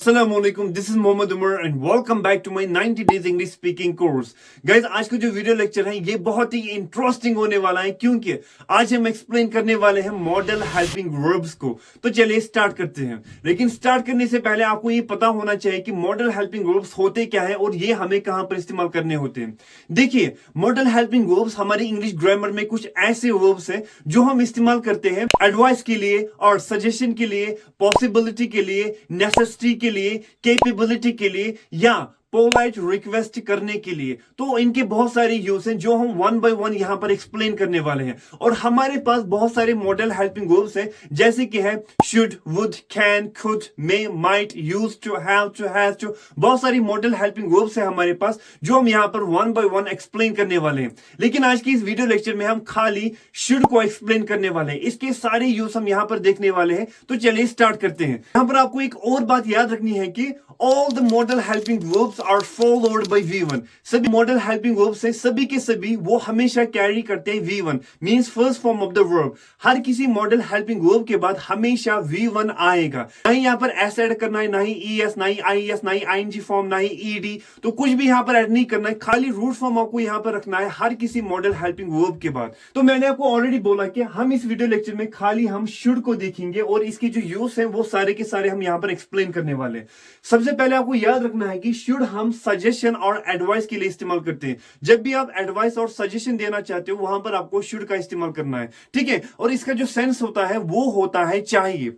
Assalamualaikum, this is Mohammad Umar and welcome back to my 90 days English speaking course. Guys, आज का जो video lecture है ये बहुत ही इंटरेस्टिंग होने वाला है क्योंकि आज हम एक्सप्लेन करने वाले हैं मॉडल हेल्पिंग वर्ब्स को। तो चलिए स्टार्ट करते हैं। लेकिन स्टार्ट करने से पहले आपको ये पता होना चाहिए कि मॉडल हेल्पिंग वर्ब्स होते क्या है और ये हमें कहां पर इस्तेमाल करने होते हैं। देखिए, मॉडल हेल्पिंग वर्ब्स हमारी इंग्लिश ग्रामर में कुछ ऐसे वर्ब्स हैं जो हम इस्तेमाल करते हैं एडवाइस के लिए और सजेशन के लिए, पॉसिबिलिटी के लिए, नेसेसिटी के लिए, कैपेबिलिटी के लिए या पोलाइट रिक्वेस्ट करने के लिए। तो इनके बहुत सारे यूज हैं जो हम वन बाय वन यहां पर एक्सप्लेन करने वाले हैं। और हमारे पास बहुत सारे मॉडल हेल्पिंग वर्ब्स हैं जैसे कि है should, would, can, could, may, might, use to, have to. बहुत सारी मॉडल हेल्पिंग वर्ब्स हैं हमारे पास जो हम यहां पर वन बाय वन एक्सप्लेन करने वाले हैं। लेकिन आज की इस वीडियो लेक्चर में हम खाली शुड को एक्सप्लेन करने वाले हैं। इसके सारे यूज हम यहां पर देखने वाले हैं। तो चलिए स्टार्ट करते हैं। यहां पर आपको एक और बात याद रखनी है कि all the model helping verbs are followed by V1। सभी मॉडल हेल्पिंग वर्ब्स हैं, सभी के सभी वो हमेशा कैरी करते हैं V1 means first form of the verb. हर किसी मॉडल हेल्पिंग वर्ब के बाद हमेशा V1 आएगा। ना ही यहां पर एस ऐड करना है, ना ही ES, ना ही IES, ना ही ING फॉर्म, ना ही ED। तो कुछ भी यहां पर ऐड नहीं करना है, खाली रूट फॉर्म आपको यहां पर रखना है हर किसी मॉडल हेल्पिंग वर्ब के बाद। तो मैंने आपको ऑलरेडी बोला कि हम इस वीडियो लेक्चर में खाली हम शुड को देखेंगे और इसके जो यूज है वो सारे के सारे हम यहां पर एक्सप्लेन करने वाले हैं। सबसे पहले आपको याद रखना है कि शुड हम सजेशन और एडवाइस के लिए इस्तेमाल करते हैं। जब भी आप एडवाइस और सजेशन देना चाहते हो वहां पर आपको शुड का इस्तेमाल करना है, ठीक है। और इसका जो सेंस होता है वो होता है चाहिए।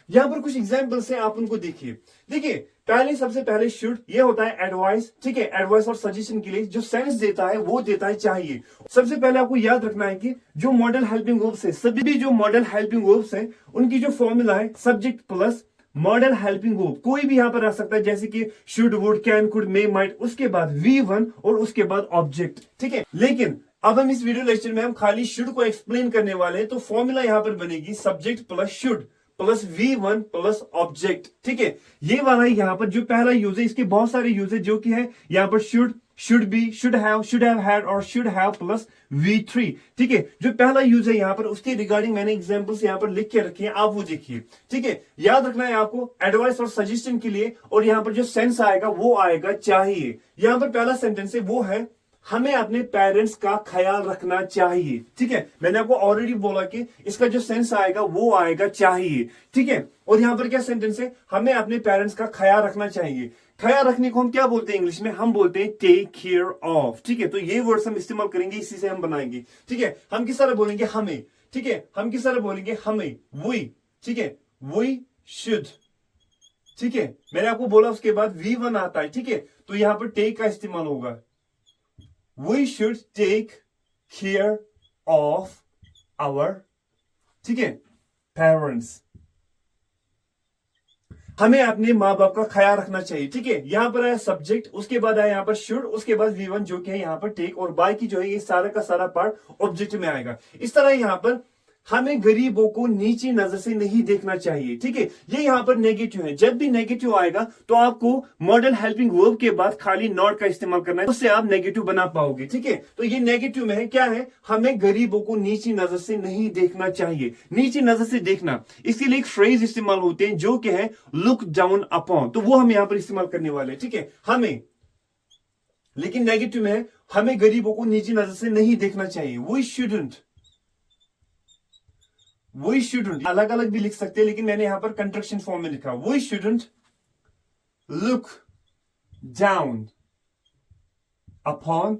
यहां पर कुछ एग्जांपल्स हैं, आप उनको देखिए। देखिए, पहले सबसे पहले शुड ये होता है एडवाइस, ठीक है। एडवाइस और सजेशन के लिए जो सेंस देता है वो देता है चाहिए। सबसे पहले आपको याद रखना है कि जो मॉडल हेल्पिंग वर्ब्स है, सभी भी जो मॉडल हेल्पिंग वर्ब्स है उनकी जो फॉर्मूला है subject plus model helping verb. कोई भी यहां पर आ सकता है जैसे कि should, would, can, could, may, might, उसके बाद V1 और उसके बाद ऑब्जेक्ट, ठीक है। लेकिन अब हम इस वीडियो लेक्चर में हम खाली शुड को एक्सप्लेन करने वाले हैं। तो फॉर्मूला यहां पर बनेगी subject plus should plus V1 plus object, ठीक है। ये वाला यहां पर जो पहला यूज है, इसके बहुत सारे यूज है जो कि है यहां पर should, should be, should have had और शुड हैव प्लस V3, ठीक है। जो पहला यूज है यहां पर उसके रिगार्डिंग मैंने एग्जांपल्स यहां पर लिख के रखे हैं, आप वो देखिए, ठीक है। याद रखना है आपको एडवाइस और सजेशन के लिए। और यहां पर जो सेंस आएगा वो आएगा चाहिए। यहां पर पहला सेंटेंस है वो है हमें अपने पेरेंट्स का ख्याल रखना चाहिए, ठीक है। मैंने आपको ऑलरेडी बोला कि इसका जो सेंस आएगा वो आएगा चाहिए, ठीक है। और यहां पर क्या सेंटेंस है, हमें अपने पेरेंट्स का ख्याल रखना चाहिए। ख्याल रखने को हम क्या बोलते हैं इंग्लिश में, हम बोलते हैं टेक केयर ऑफ, ठीक है। तो ये वर्ड्स हम इस्तेमाल करेंगे, इसी से हम बनाएंगे, ठीक है। हम किस तरह बोलेंगे हमें, ठीक है। हम किस तरह बोलेंगे हमें, वी, ठीक है। वी शुड, ठीक है। मैंने आपको बोला उसके बाद V1 आता है, ठीक है। तो यहां पर टेक का इस्तेमाल होगा। We should take care of our, ठीक है, पेरेंट्स। हमें अपने माँ बाप का ख्याल रखना चाहिए, ठीक है। यहां पर आया सब्जेक्ट, उसके बाद आया यहां पर शुड, उसके बाद V1 जो कि है यहां पर टेक, और बाकी जो है ये सारा का सारा पार्ट ऑब्जेक्ट में आएगा। इस तरह यहां पर हमें गरीबों को नीची नजर से नहीं देखना चाहिए, ठीक है। ये यहां पर नेगेटिव है। जब भी नेगेटिव आएगा तो आपको मॉडल हेल्पिंग वर्ब के बाद खाली नॉट का इस्तेमाल करना है, उससे आप नेगेटिव बना पाओगे, ठीक है। तो ये नेगेटिव में है, क्या है, हमें गरीबों को नीची नजर से नहीं देखना चाहिए। नीची नजर से देखना, इसके लिए एक फ्रेज इस्तेमाल होते हैं जो कि है लुक डाउन अपॉन। तो वो हम यहां पर इस्तेमाल करने वाले हैं, ठीक है, हमें। लेकिन नेगेटिव में है हमें गरीबों को नीची नजर से नहीं देखना चाहिए। वी शुडंट, वी शुडंट अलग अलग भी लिख सकते हैं लेकिन मैंने यहां पर कंट्रक्शन फॉर्म में लिखा। We shouldn't look down upon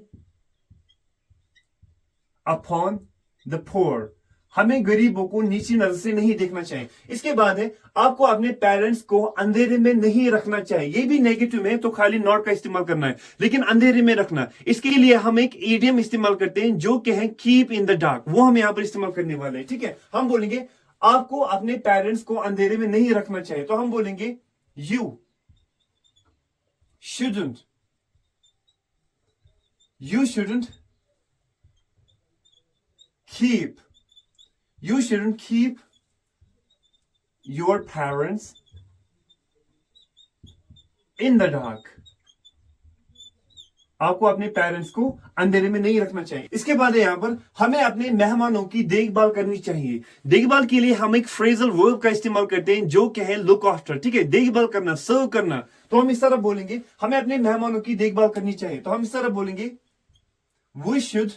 upon the poor. हमें गरीबों को नीची नजर से नहीं देखना चाहिए। इसके बाद है आपको अपने पेरेंट्स को अंधेरे में नहीं रखना चाहिए। ये भी नेगेटिव में है तो खाली नॉट का इस्तेमाल करना है, लेकिन अंधेरे में रखना, इसके लिए हम एक इडियम इस्तेमाल करते हैं जो कि है कीप इन द डार्क। वो हम यहां पर इस्तेमाल करने वाले हैं, ठीक है। हम बोलेंगे आपको अपने पेरेंट्स को अंधेरे में नहीं रखना चाहिए, तो हम बोलेंगे you shouldn't, you shouldn't keep, you shouldn't keep your parents in the dark, आपको अपने पेरेंट्स को अंधेरे में नहीं रखना चाहिए। इसके बाद यहाँ पर हमें अपने मेहमानों की देखभाल करनी चाहिए। देखभाल के लिए हम एक फ्रेजल वर्ब का इस्तेमाल करते हैं जो कि है लुक आफ्टर। ठीक है, देखभाल करना, सर्व करना। तो हम इस तरह बोलेंगे हमें अपने मेहमानों की देखभाल करनी चाहिए। तो हम इस तरह बोलेंगे वी शुड।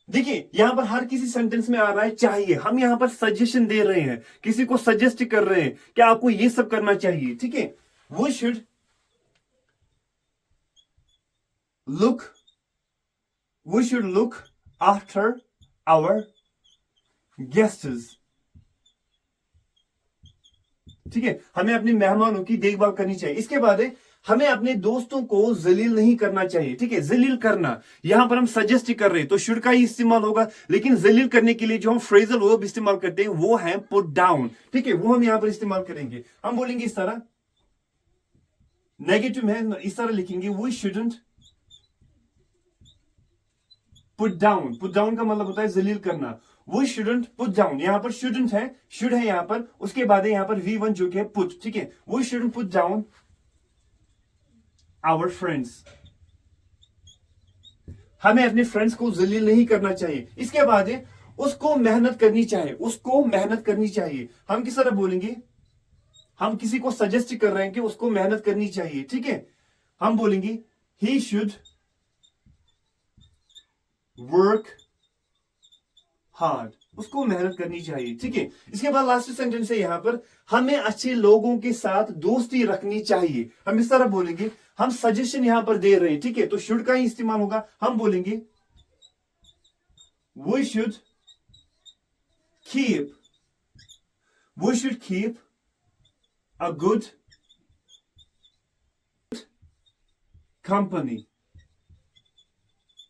देखिए यहां पर हर किसी सेंटेंस में आ रहा है चाहिए। हम यहां पर सजेशन दे रहे हैं, किसी को सजेस्ट कर रहे हैं कि आपको ये सब करना चाहिए। ठीक है, we should look we should look after our guests। ठीक है, हमें अपने मेहमानों की देखभाल करनी चाहिए। इसके बाद है हमें अपने दोस्तों को जलील नहीं करना चाहिए। ठीक है, जलील करना यहां पर हम सजेस्ट कर रहे हैं तो शुड का ही इस्तेमाल होगा, लेकिन जलील करने के लिए जो हम फ्रेजल वर्ब इस्तेमाल करते हैं वो है पुट डाउन। ठीक है, वो हम यहां पर इस्तेमाल करेंगे। हम बोलेंगे इस तरह, नेगेटिव में इस तरह लिखेंगे we shouldn't put down. Put down का मतलब होता है जलील करना। वी शुडंट पुट डाउन, यहां पर शुडंट है, शुड है यहां पर, उसके बाद है यहां पर V1 जो कि है पुट। ठीक है, we shouldn't put down our friends. हमें अपने फ्रेंड्स को जलील नहीं करना चाहिए। इसके बाद है उसको मेहनत करनी चाहिए। उसको मेहनत करनी चाहिए हम किस तरह बोलेंगे, हम किसी को सजेस्ट कर रहे हैं कि उसको मेहनत करनी चाहिए। ठीक है, हम बोलेंगे ही शुड वर्क हार्ड, उसको मेहनत करनी चाहिए। ठीक है, इसके बाद लास्ट सेंटेंस है यहां पर हमें अच्छे लोगों के साथ दोस्ती रखनी चाहिए। हम इस तरह बोलेंगे, हम सजेशन यहां पर दे रहे हैं। ठीक है, तो शुड का ही इस्तेमाल होगा। हम बोलेंगे we should keep a good company.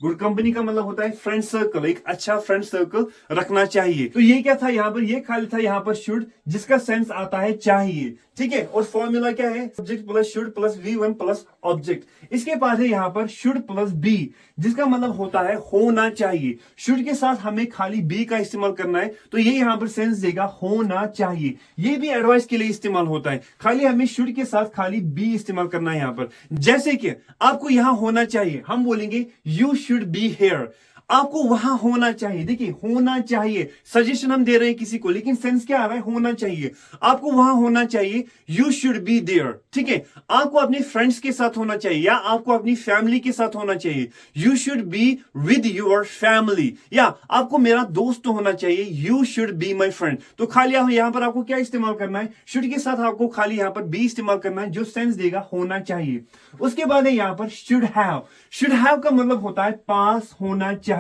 Good company का मतलब होता है फ्रेंड सर्कल, एक अच्छा फ्रेंड सर्कल रखना चाहिए। तो ये क्या था यहां पर, ये खाली था यहां पर शुड, जिसका सेंस आता है चाहिए। ठीक है, और फॉर्मूला क्या है, subject plus should plus V1 plus object. इसके बाद है यहां पर शुड प्लस बी, जिसका मतलब होता है होना चाहिए। शुड के साथ हमें खाली बी का इस्तेमाल करना है, तो ये यहां पर सेंस देगा होना चाहिए। ये भी एडवाइस के लिए इस्तेमाल होता है, खाली हमें शुड के साथ खाली बी इस्तेमाल करना है यहां पर। जैसे कि आपको यहां होना चाहिए, हम बोलेंगे यू शुड बी हियर। आपको वहां होना चाहिए। देखिए होना चाहिए, सजेशन हम दे रहे हैं किसी को, लेकिन सेंस क्या आ रहा है, होना चाहिए। आपको वहां होना चाहिए, यू शुड बी देयर। ठीक है, आपको अपने फ्रेंड्स के साथ होना चाहिए या आपको अपनी फैमिली के साथ होना चाहिए, you should be with your family. या आपको मेरा दोस्त होना चाहिए, you should be my friend. तो खाली यहां पर आपको क्या इस्तेमाल करना है, शुड के साथ आपको खाली यहां पर बी इस्तेमाल करना है, जो सेंस देगा होना चाहिए। उसके बाद है यहां पर शुड हैव। शुड हैव का मतलब होता है पास होना चाहिए।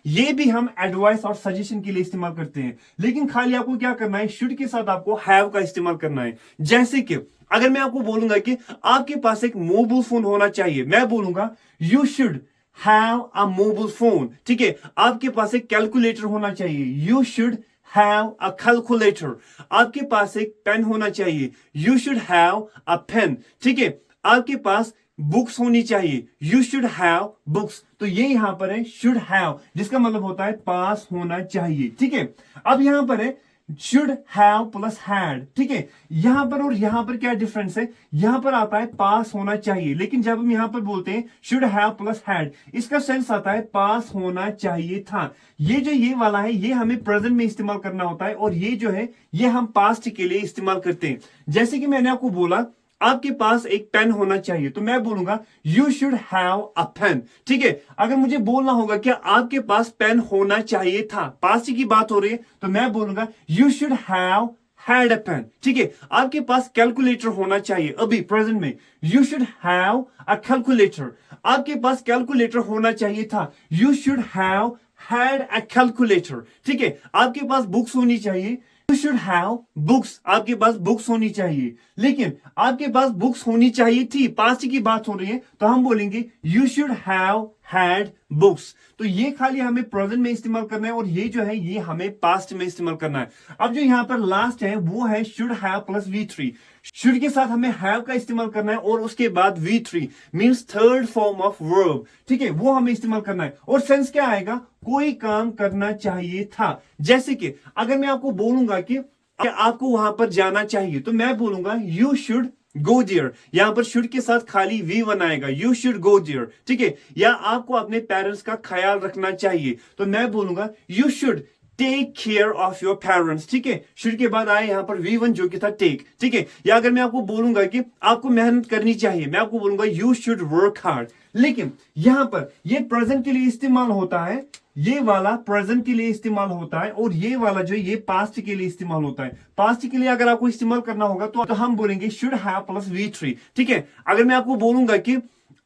ये भी हम एडवाइस और सजेशन के लिए इस्तेमाल करते हैं, लेकिन खाली आपको क्या करना है, शुड के साथ आपको हैव का इस्तेमाल करना है। जैसे कि अगर मैं आपको बोलूंगा कि आपके पास एक मोबाइल फोन होना चाहिए, मैं बोलूंगा you should have a mobile phone. ठीक है, आपके पास एक कैलकुलेटर होना चाहिए, you should have a calculator. आपके पास एक पेन होना चाहिए, you should have a pen. ठीक है, आपके पास बुक्स होनी चाहिए, यू शुड हैव बुक्स। तो ये यहां पर है शुड हैव, जिसका मतलब होता है पास होना चाहिए। ठीक है, अब यहां पर है शुड हैव प्लस हैड। ठीक है, यहां पर और यहां पर क्या डिफरेंस है, यहां पर आता है पास होना चाहिए, लेकिन जब हम यहां पर बोलते हैं शुड हैव प्लस हैड, इसका सेंस आता है पास होना चाहिए था। ये जो ये वाला है ये हमें प्रेजेंट में इस्तेमाल करना होता है, और ये जो है ये हम पास्ट के लिए इस्तेमाल करते हैं। जैसे कि मैंने आपको बोला आपके पास एक पेन होना चाहिए, तो मैं बोलूंगा you should have a pen. ठीक है, अगर मुझे बोलना होगा कि आपके पास पेन होना चाहिए था, पास्ट की बात हो रही है, तो मैं बोलूंगा you should have had a pen. ठीक है, आपके पास कैलकुलेटर होना चाहिए अभी प्रेजेंट में, you should have a calculator. आपके पास कैलकुलेटर होना चाहिए था, you should have had a calculator. ठीक है, आपके पास बुक्स होनी चाहिए, यू शुड हैव बुक्स। आपके पास बुक्स होनी चाहिए, लेकिन आपके पास बुक्स होनी चाहिए थी, पास्ट की बात हो रही है, तो हम बोलेंगे you should have had books. तो ये खाली हमें प्रेजेंट में इस्तेमाल करना है, और ये जो है ये हमें पास्ट में इस्तेमाल करना है। अब जो यहां पर लास्ट है वो है should have plus V3। Should के साथ हमें हैव का इस्तेमाल करना है, और उसके बाद V3 means third form of verb. ठीक है, वो हमें इस्तेमाल करना है, और सेंस क्या आएगा, कोई काम करना चाहिए था। जैसे कि अगर मैं आपको बोलूंगा कि आपको वहां पर जाना चाहिए, तो मैं बोलूंगा यू शुड गो देयर, यहां पर शुड के साथ खाली V1 आएगा, यू शुड गो देयर, ठीक है। या आपको अपने पेरेंट्स का ख्याल रखना चाहिए, तो मैं बोलूंगा you should take care of your parents, ठीक है। शुड के बाद आए यहां पर V1 जो कि था टेक, ठीक है। या अगर मैं आपको बोलूंगा कि आपको मेहनत करनी चाहिए, मैं आपको बोलूंगा यू शुड वर्क हार्ड। लेकिन यहां पर ये प्रेजेंट के लिए इस्तेमाल होता है, ये वाला प्रेजेंट के लिए इस्तेमाल होता है, और ये वाला जो ये पास्ट के लिए इस्तेमाल होता है। पास्ट के लिए अगर आपको इस्तेमाल करना होगा तो हम बोलेंगे शुड हैव प्लस V3, ठीक है। अगर मैं आपको बोलूंगा कि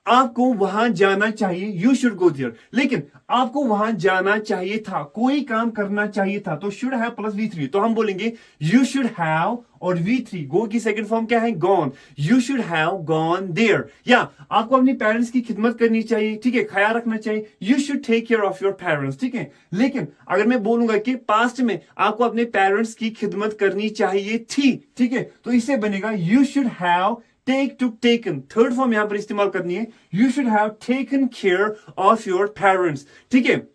आपको वहां जाना चाहिए, यू शुड गो देयर, लेकिन आपको वहां जाना चाहिए था, कोई काम करना चाहिए था, तो शुड हैव प्लस V3, तो हम बोलेंगे यू शुड हैव और V3, गो की सेकंड फॉर्म क्या है, gone, you should have gone there. या आपको अपने पेरेंट्स की खिदमत करनी चाहिए, ठीक है, ख्याल रखना चाहिए, you should take care of your parents, ठीक है। लेकिन अगर मैं बोलूंगा कि पास्ट में आपको अपने पेरेंट्स की खिदमत करनी चाहिए थी, ठीक है, तो इससे बनेगा you should have take to taken, third form यहां पर इस्तेमाल करनी है, you should have taken care of your parents, ठीक है।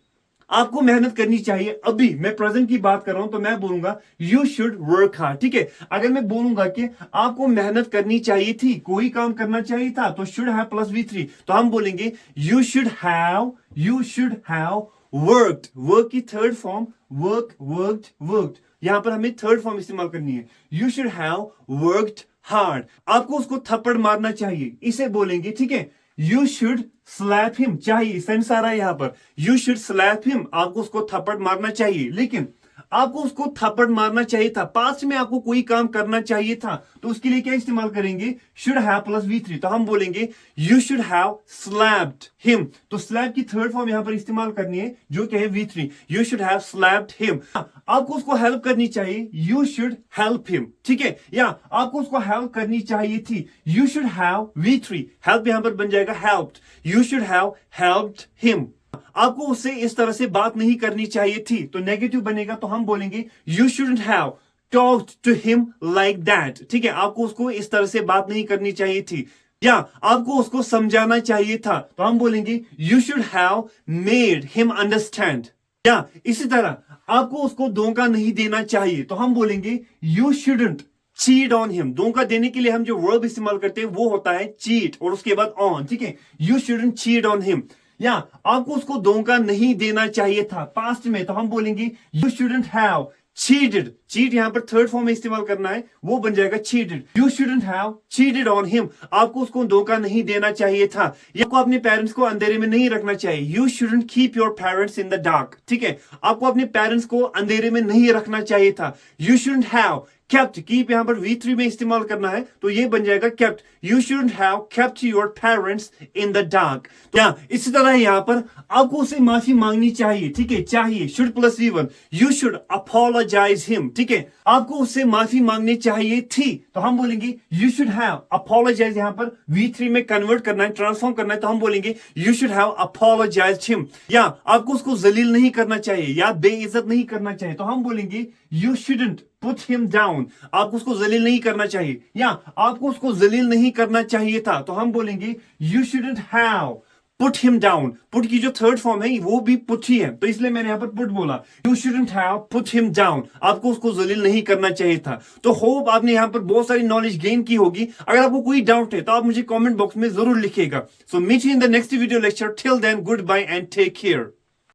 आपको मेहनत करनी चाहिए, अभी मैं प्रेजेंट की बात कर रहा हूं तो मैं बोलूंगा यू शुड वर्क हार्ड, ठीक है। अगर मैं बोलूंगा कि आपको मेहनत करनी चाहिए थी, कोई काम करना चाहिए था, तो शुड हैव प्लस V3, तो हम बोलेंगे you should have worked, work की थर्ड फॉर्म वर्कड, यहां पर हमें थर्ड फॉर्म इस्तेमाल करनी है, you should have worked hard. आपको उसको थप्पड़ मारना चाहिए, इसे बोलेंगे, ठीक है, यू शुड स्लैप हिम, चाहिए सेंस आ रहा है यहां पर, यू शुड स्लैप हिम, आपको उसको थप्पड़ मारना चाहिए। लेकिन आपको उसको थप्पड़ मारना चाहिए था, पास्ट में आपको कोई काम करना चाहिए था, तो उसके लिए क्या इस्तेमाल करेंगे, शुड हैव प्लस V3, तो हम बोलेंगे you should have slapped him, तो स्लैप की थर्ड फॉर्म यहां पर इस्तेमाल करनी है जो कि है V3, you should have slapped him. आपको उसको हेल्प करनी चाहिए, यू शुड हेल्प हिम, ठीक है। या आपको उसको हेल्प करनी चाहिए थी, you should have V3, help यहां पर बन जाएगा helped, you should have helped him. आपको उससे इस तरह से बात नहीं करनी चाहिए थी, तो नेगेटिव बनेगा, तो हम बोलेंगे you shouldn't have talked to him like that, ठीक है। आपको उसको इस तरह से बात नहीं करनी चाहिए थी। या आपको उसको समझाना चाहिए था, तो हम बोलेंगे you should have made him understand. या इसी तरह आपको उसको धोखा नहीं देना चाहिए, तो हम बोलेंगे you shouldn't cheat on him. धोखा देने के लिए हम जो वर्ब इस्तेमाल करते हैं वो होता है चीट और उसके बाद ऑन, ठीक है, you shouldn't cheat on him. या आपको उसको धोखा नहीं देना चाहिए था पास्ट में, तो हम बोलेंगे you shouldn't have cheated, cheat यहां पर थर्ड फॉर्म में इस्तेमाल करना है, वो बन जाएगा cheated, you shouldn't have cheated on him. आपको उसको धोखा नहीं देना चाहिए था, या आपको अपने पेरेंट्स को अंधेरे में नहीं रखना चाहिए, you shouldn't keep your parents in the dark, ठीक है। आपको अपने पेरेंट्स को अंधेरे में नहीं रखना चाहिए था, you shouldn't have kept, keep यहां पर V3 में इस्तेमाल करना है, तो ये बन जाएगा kept, you shouldn't have kept your parents in the dark। या इसी तरह यहां पर आपको उसे माफी मांगनी चाहिए, ठीक है, चाहिए should plus V1, you should apologize him, ठीक है। आपको उससे माफी मांगनी चाहिए थी, तो हम बोलेंगे you should have apologize, यहां पर V3 में कन्वर्ट करना है, ट्रांसफॉर्म करना है, तो हम बोलेंगे you should have apologized him। या आपको उसको जलील नहीं करना चाहिए या बेइज्जत नहीं करना चाहिए, तो हम बोलेंगे you shouldn't put him down, आपको उसको जलील नहीं करना चाहिए, या आपको उसको जलील नहीं करना चाहिए था, तो हम बोलेंगे you shouldn't have put him down। put की जो थर्ड फॉर्म है वो भी put ही है, तो इसलिए मैंने यहां पर put बोला, you shouldn't have put him down, आपको उसको जलील नहीं करना चाहिए था। तो होप आपने यहां पर बहुत सारी नॉलेज गेन की होगी। अगर आपको कोई डाउट है तो आप मुझे कमेंट बॉक्स में जरूर लिखिएगा। So meet you in the next video lecture, till then goodbye and take care.